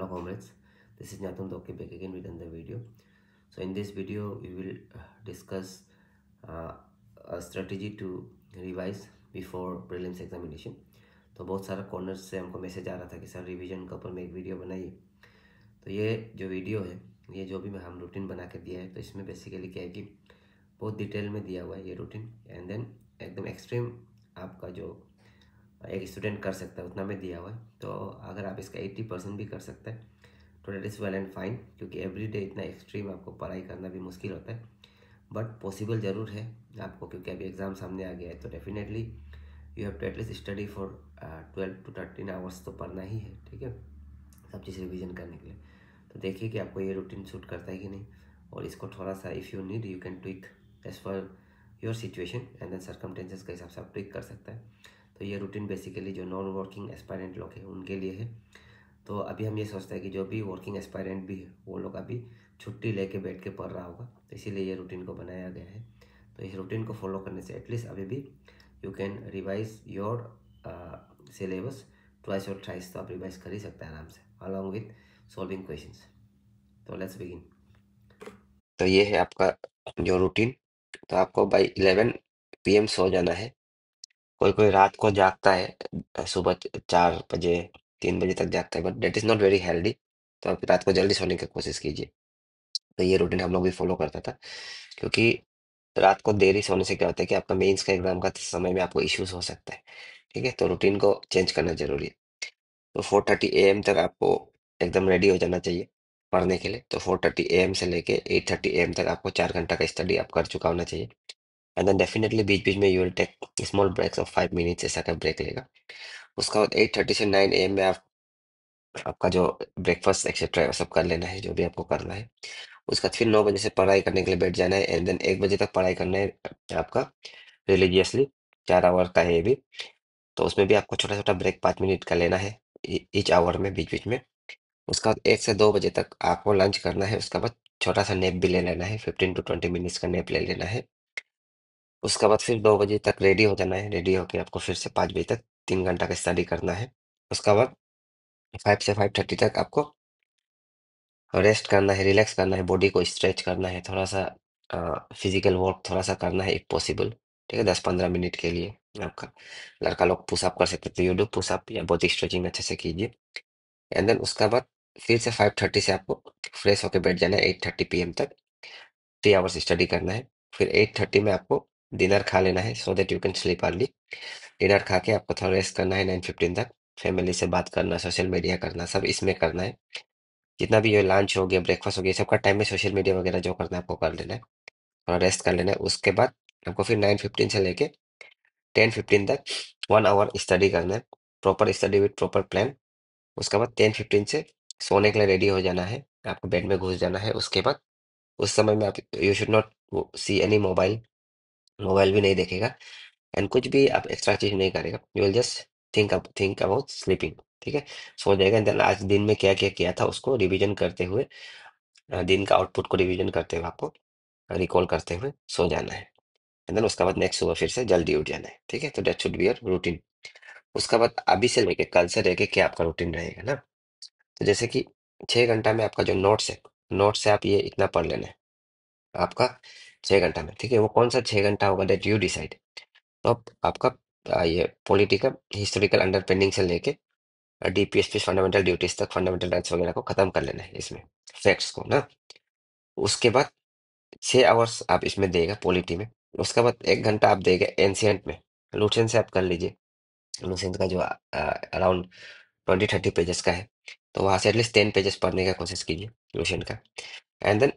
Hello comrades, this is Nathan Toke back again with another video. So in this video we will discuss uh, a strategy to revise before prelims examination. तो बहुत सारा corners से हमको message आ रहा था कि sir revision के ऊपर में एक वीडियो बनाइए। तो ये जो वीडियो है, ये जो भी मैं हम रूटीन बना के दिया है, तो इसमें बेसिकली क्या है कि बहुत डिटेल में दिया हुआ है ये रूटीन, एंड देन एकदम एक्सट्रीम आपका जो एक स्टूडेंट कर सकता है उतना में दिया हुआ है। तो अगर आप इसका 80% भी कर सकते हैं तो that is well and fine, क्योंकि एवरी डे इतना एक्सट्रीम आपको पढ़ाई करना भी मुश्किल होता है, बट पॉसिबल ज़रूर है आपको, क्योंकि अभी एग्ज़ाम सामने आ गया है। तो definitely you have to at least study for 12 to 13 hours तो पढ़ना ही है, ठीक है, सब चीज़ रिविजन करने के लिए। तो देखिए कि आपको ये रूटीन सूट करता है कि नहीं, और इसको थोड़ा सा if you need you can tweak as per your situation and then circumstances के हिसाब से आप ट्विक कर सकते हैं। तो ये रूटीन बेसिकली जो नॉन वर्किंग एस्पायरेंट लोग हैं उनके लिए है। तो अभी हम ये सोचते हैं कि जो भी वर्किंग एस्पायरेंट भी है वो लोग अभी छुट्टी लेके बैठ के पढ़ रहा होगा, तो इसीलिए ये रूटीन को बनाया गया है। तो इस रूटीन को फॉलो करने से एटलीस्ट अभी भी you can revise your syllabus twice और थ्राइस, तो आप रिवाइज कर ही सकते हैं आराम से अलॉन्ग विथ सॉल्विंग क्वेश्चंस। तो लेट्स बिगिन। तो ये है आपका जो रूटीन। तो आपको बाई 11 PM सो जाना है। कोई कोई रात को जागता है, सुबह 4 बजे 3 बजे तक जागता है, but that is not very healthy. तो आप रात को जल्दी सोने की कोशिश कीजिए। तो ये रूटीन हम लोग भी फॉलो करता था, क्योंकि रात को देरी सोने से क्या होता है कि आपका मेंस का एग्जाम का समय में आपको इश्यूज हो सकता है। ठीक है, तो रूटीन को चेंज करना जरूरी है। तो 4:30 AM तक आपको एकदम रेडी हो जाना चाहिए पढ़ने के लिए। तो 4:30 AM से लेके 8:30 AM तक आपको 4 घंटा का स्टडी आप कर चुका होना चाहिए। एंड देन डेफिनेटली बीच बीच में you will take small breaks of 5 minutes, ऐसा का ब्रेक लेगा। उसके बाद 8:30 से 9 AM में आप आपका जो ब्रेकफास्ट एक्सेट्रा है वो सब कर लेना है, जो भी आपको करना है। उसके बाद फिर 9 बजे से पढ़ाई करने के लिए बैठ जाना है, एंड देन 1 बजे तक पढ़ाई करना है आपका रिलीजियसली। 4 आवर का है ये भी। तो उसमें भी आपको छोटा छोटा ब्रेक 5 मिनट का लेना है ईच आवर में, बीच बीच में। उसके बाद 1 से 2 बजे तक आपको लंच करना है। उसके बाद छोटा सा नेप भी ले लेना है, 15 to 20 मिनट्स का नेप ले लेना है। उसके बाद फिर 2 बजे तक रेडी हो जाना है। रेडी होके आपको फिर से 5 बजे तक 3 घंटा का स्टडी करना है। उसके बाद 5 से 5:30 तक आपको रेस्ट करना है, रिलैक्स करना है, बॉडी को स्ट्रेच करना है, थोड़ा सा फिजिकल वर्क थोड़ा सा करना है इफ पॉसिबल। ठीक है, 10-15 मिनट के लिए आपका लड़का लोग पुशअप कर सकते, तो यू डू पुशअप या बॉडी स्ट्रेचिंग अच्छे से कीजिए। एंड देन उसके बाद फिर से 5:30 से आपको फ्रेश होकर बैठ जाना है 8:30 PM तक। 3 आवर्स स्टडी करना है। फिर 8:30 में आपको डिनर खा लेना है, so that you can sleep early. Dinner खा के आपको थोड़ा रेस्ट करना है 9:15 तक। फैमिली से बात करना, सोशल मीडिया करना, सब इसमें करना है। जितना भी ये लंच हो गया, ब्रेकफास्ट हो गया, सबका टाइम में सोशल मीडिया वगैरह जो करना है आपको कर लेना है। थोड़ा रेस्ट कर लेना है। उसके बाद आपको फिर 9:15 से लेके 10:15 तक 1 आवर स्टडी करना है, proper study with proper plan. उसके बाद 10:15 से सोने के लिए रेडी हो जाना है, आपको बेड में घुस जाना है। उसके बाद उस समय में आप you should not see any mobile, mobile भी नहीं देखेगा, एंड कुछ भी आप एक्स्ट्रा चीज नहीं करेगा। You will just think about sleeping. ठीक है, सो जाएगा। देन आज दिन में क्या क्या किया था उसको रिवीजन करते हुए, दिन का आउटपुट को रिवीजन करते हुए आपको रिकॉल करते हुए सो जाना है। एंड देन उसके बाद नेक्स्ट सुबह फिर से जल्दी उठ जाना है। ठीक है, तो that should be your routine. उसके बाद अभी से लेके कल से लेके क्या आपका रूटीन रहेगा ना। तो जैसे कि 6 घंटा में आपका जो नोट्स है, नोट्स से आप ये इतना पढ़ लेना है आपका 6 घंटा में। ठीक है, वो कौन सा 6 घंटा होगा दैट यू डिसाइड। तो आपका ये पॉलिटिकल हिस्टोरिकल अंडरस्टैंडिंग से लेके डीपीएसपी फंडामेंटल ड्यूटीज तक, फंडामेंटल राइट्स वगैरह को खत्म कर लेना है इसमें, फैक्ट्स को ना। उसके बाद 6 आवर्स आप इसमें देगा पॉलिटी में। उसके बाद 1 घंटा आप देगा एंशियंट में। लुसेंट से आप कर लीजिए। लुसेंट का जो अराउंड 20-30 पेजेस का है, तो वहां से एटलीस्ट 10 पेजेस पढ़ने का कोशिश कीजिए लुसेंट का। एंड देन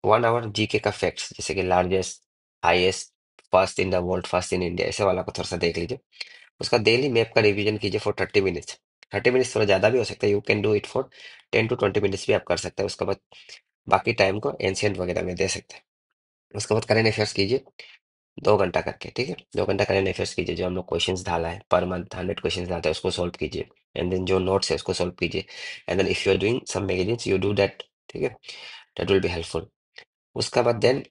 1 आवर जीके का फैक्ट्स, जैसे कि largest, highest, first in the world, first in India, ऐसे वाला को थोड़ा सा देख लीजिए। उसका डेली मैप का रिवीजन कीजिए फॉर 30 मिनट्स। 30 मिनट्स थोड़ा ज्यादा भी हो सकता है, you can do it for 10 to 20 minutes भी आप कर सकते हैं। उसके बाद बाकी टाइम को एंशियंट वगैरह में दे सकते हैं। उसके बाद करेंट अफेयर्स कीजिए 2 घंटा करके। ठीक है, 2 घंटा करेंट अफेयर्स कीजिए। जो हम लोग क्वेश्चंस डाला है पर मंथ 100 क्वेश्चंस डालते हैं उसको सॉल्व कीजिए। एंड देन जो नोट्स है उसको सॉल्व कीजिए। And then if you are doing some magazines you do that. ठीक है, दैट विल बी हेल्पफुल। उसके बाद देन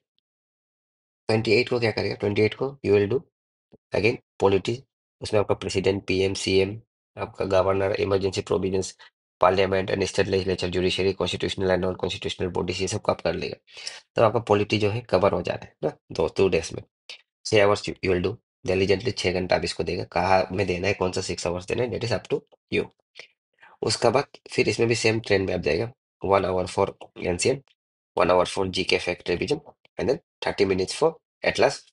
28 को क्या करेगा, 28 को you will do again polity. उसमें आपका प्रेसिडेंट, पीएम, सीएम, आपका governor, emergency provisions, parliament and state legislature, judiciary, constitutional and non constitutional bodies, ये सब आप कर लेगा। तो आपका पॉलिटी जो है कवर हो जा रहा है ना 2 डेज में। 6 hours you will do diligently, 6 घंटा आप इसको देगा। कहाँ में देना है, कौन सा 6 आवर्स देना है, that is up to you. उसका बाद फिर इसमें भी सेम ट्रेंड में आप जाएगा। 1 hour for NCN, 1 hour for GK fact revision, and then 30 minutes for atlas,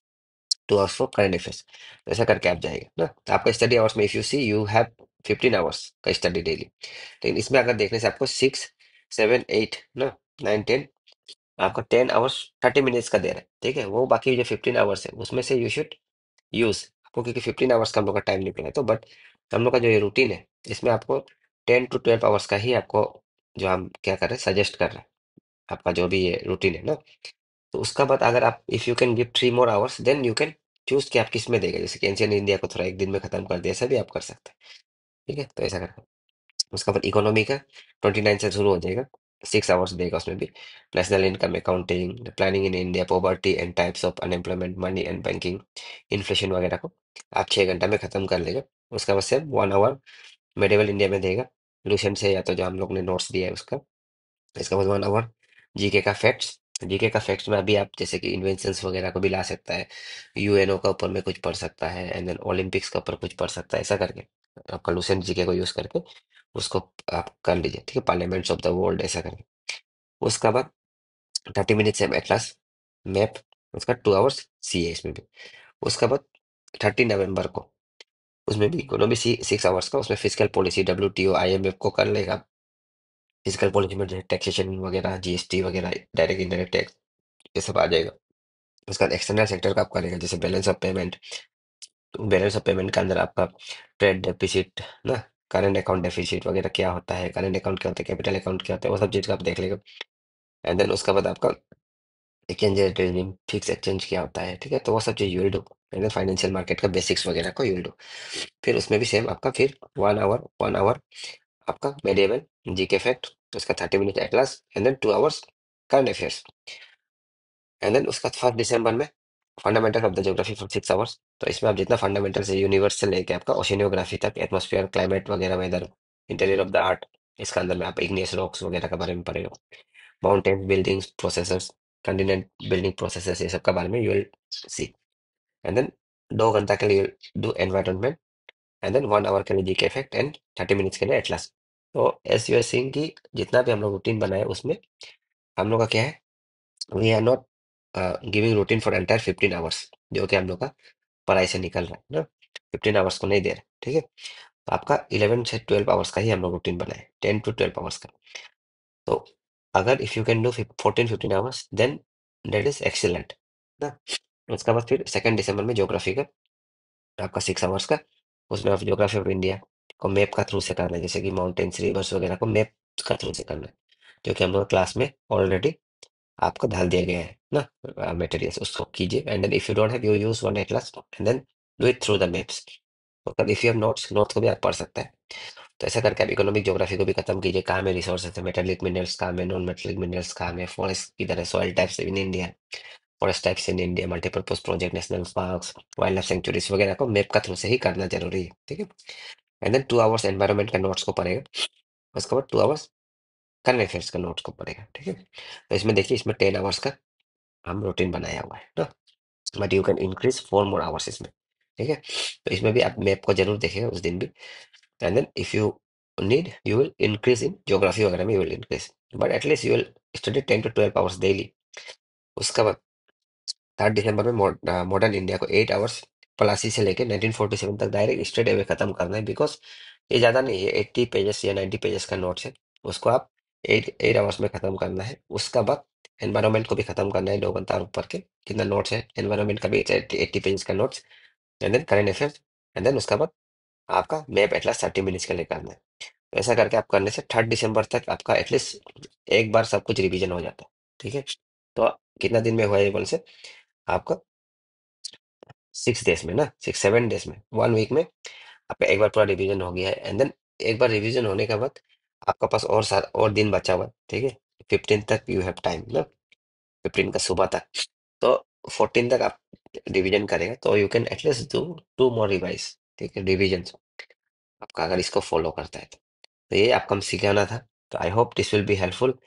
2 hours for current affairs. तो ऐसा करके आप जाएगा ना। तो आपका स्टडी आवर्स में if you see you have 15 hours का स्टडी डेली। लेकिन इसमें अगर देखने से आपको 6, 7, 8 ना 9, 10, आपका 10 आवर्स 30 मिनट्स का दे रहा है, ठीक है। वो बाकी जो 15 आवर्स है उसमें से यू शुड यूज आपको, क्योंकि 15 आवर्स का हम लोग का टाइम निकला है। तो बट हम लोग का जो ये रूटीन है इसमें आपको 10 to 12 आवर्स का ही आपको, जो हम क्या कर रहे हैं सजेस्ट कर रहे हैं, आपका जो भी ये रूटीन है ना। तो उसका बाद अगर आप if you can give 3 more hours then you can choose कि आप किस में देगा। जैसे कि एंशियंट इंडिया को थोड़ा एक दिन में खत्म कर दिया, ऐसा भी आप कर सकते हैं, ठीक है। तो ऐसा करके उसका बाद इकोनॉमी का 29 से शुरू हो जाएगा। 6 आवर्स देगा उसमें भी। National income accounting, planning in India, poverty and types of unemployment, money and banking, inflation वगैरह को आप 6 घंटा में खत्म कर लेगा। उसका बाद से 1 आवर मेडिवल इंडिया में देगा, लूसेंट से या तो जो हम लोग ने नोट्स दिया है उसका। इसका बाद 1 आवर जीके का फैक्ट्स। जीके का फैक्ट्स में अभी आप जैसे कि इन्वेंशंस वगैरह को भी ला सकता है, यूएनओ का ऊपर में कुछ पढ़ सकता है, एंड देन ओलंपिक्स का ऊपर कुछ पढ़ सकता है, ऐसा करके आपका लूसेंट जीके को यूज करके उसको आप कर लीजिए, ठीक है। पार्लियामेंट्स ऑफ द वर्ल्ड ऐसा करके। उसका बाद 30 मिनट्स है एटलास मैप, उसका 2 आवर्स सी है इसमें भी। उसका बाद 30 नवंबर को उसमें भी इकोनॉमी 6 आवर्स का, उसमें फिजिकल पॉलिसी, डब्ल्यूटीओ, आईएमएफ को कर लेगा। फिजिकल पॉलिसी में जैसे टैक्सेशन वगैरह, जीएसटी वगैरह, डायरेक्ट इनडायरेक्ट टैक्स, ये सब आ जाएगा। उसका बाद एक्सटर्नल सेक्टर का आप करेगा, जैसे बैलेंस ऑफ पेमेंट। तो बैलेंस ऑफ पेमेंट के अंदर आपका ट्रेड डेफिसिट ना, करंट अकाउंट डेफिसिट वगैरह क्या होता है, करंट अकाउंट क्या होता है, कैपिटल अकाउंट क्या होता है, वो सब चीज़ का आप देख लेगा। एंड देन उसका बाद आपका exchange rate regime, fix exchange क्या होता है, ठीक है। तो वो सब चीज़ you'll do. And then financial market का बेसिक्स वगैरह को यूल डू। फिर उसमें भी सेम आपका फिर 1 आवर आपका मेडिएवल जीके फैक्ट, उसका 30 minute atlas, and then 2 hours current affairs. And then उसका 1 दिसंबर में fundamental of the geography for 6 hours. तो इसमें आप जितना फंडामेंटल से यूनिवर्स से लेके आपका ओशिनियोग्राफी तक, एटमॉस्फेयर, क्लाइमेट वगैरह, weather, interior of the earth, इसका अंदर में आप इग्नियस रॉक्स वगैरह के बारे में पढ़ेगा। Mountains, buildings, processes, continent building processes, ये सब के बारे में you will see. And then 2 घंटा के लिए do environment, and then 1 hour के लिए जीके इफेक्ट, एंड 30 मिनट्स के लिए एटलास। तो एस यू आर सीइंग कि जितना भी हम लोग रूटीन बनाए उसमें हम लोग का क्या है, we are not giving routine for entire 15 hours, जो कि हम लोग का पढ़ाई से निकल रहा है ना। 15 आवर्स को नहीं दे रहे, ठीक है। तो आपका 11 से 12 आवर्स का ही हम लोग रूटीन बनाए, 10 to 12 आवर्स का। तो अगर if you can do 14-15 hours then that is excellent ना। उसका बाद फिर 2 दिसंबर में ज्योग्राफी का आपका 6 आवर्स का, उसमें आप ज्योग्राफी ऑफ इंडिया को मैप का थ्रू से करना है, जैसे कि माउंटेन्स, रिवर्स वगैरह को मैप का थ्रू से करना है, जो कि हम लोग क्लास में ऑलरेडी आपको डाल दिया गया है ना मटेरियल्स, उसको कीजिए। And then if you don't have you use one atlas and then do it through the maps. तो if you have notes, notes को भी आप पढ़ सकते हैं। तो ऐसा करके आप इकोनॉमिक ज्योग्राफी को भी खत्म कीजिए। कहाँ में रिसोर्सेज है, मेटेलिक मिनरल्स कहाँ में, नॉन मेटेलिक मिनरल्स कहाँ में, फॉरेस्ट किधर है, soil types in India, forest types in India, multipurpose project, national parks, wild life sanctuaries वगैरह को मैप का थ्रू से ही करना जरूरी है, ठीक है। एंड देन 2 आवर्स एनवायरमेंट का नोट्स को पढ़ेगा। उसके बाद 2 आवर्स करंट अफेयर्स का नोट्स को पढ़ेगा, ठीक है। तो इसमें देखिए, इसमें 10 आवर्स का हम रूटीन बनाया हुआ है ना, but you can increase 4 more hours इसमें, ठीक है। तो इसमें भी आप मैप को जरूर देखेगा उस दिन भी। And then if you need you will increase in geography वगैरह में, you will increase, but at least you will study 10 to 12 hours daily. उसका बाद 3 दिसंबर में मॉडर्न इंडिया को 8 आवर्स, प्लासी से लेके 1947 तक डायरेक्ट स्ट्रेट अवे खत्म करना है, बिकॉज ये ज्यादा नहीं है, 80 पेजेस या 90 पेजेस का नोट्स है। उसको आप 8 8 आवर्स में खत्म करना है। उसका बाद एनवायरमेंट को भी खत्म करना है, 2 घंटा और ऊपर के जितना नोट्स है एनवायरमेंट का भी 80 पेजेस का notes. And then current affairs, and then उसका बाद आपका मैप एटलास 30 मिनट्स के लिए करना है। तो ऐसा करके आप करने से 3 दिसंबर तक आपका एटलीस्ट एक बार सब कुछ रिवीजन हो जाता है, ठीक है। तो कितना दिन में हुआ ये बोल से आपका 6 डेज में ना, 6 7 डेज में, 1 वीक में आपका एक बार पूरा रिवीजन हो गया है। एंड देन एक बार रिवीजन होने के बाद आपका पास और सारा और दिन बचा हुआ है, ठीक है। 15 तक यू हैव टाइम ना, 15 का सुबह तक। तो 14 तक आप रिवीजन करेगा तो you can at least do 2 more revise, ठीक है, रिवीजन आपका, अगर इसको फॉलो करता है तो। तो ये आपको हम सिखाना था। तो I hope this will be helpful.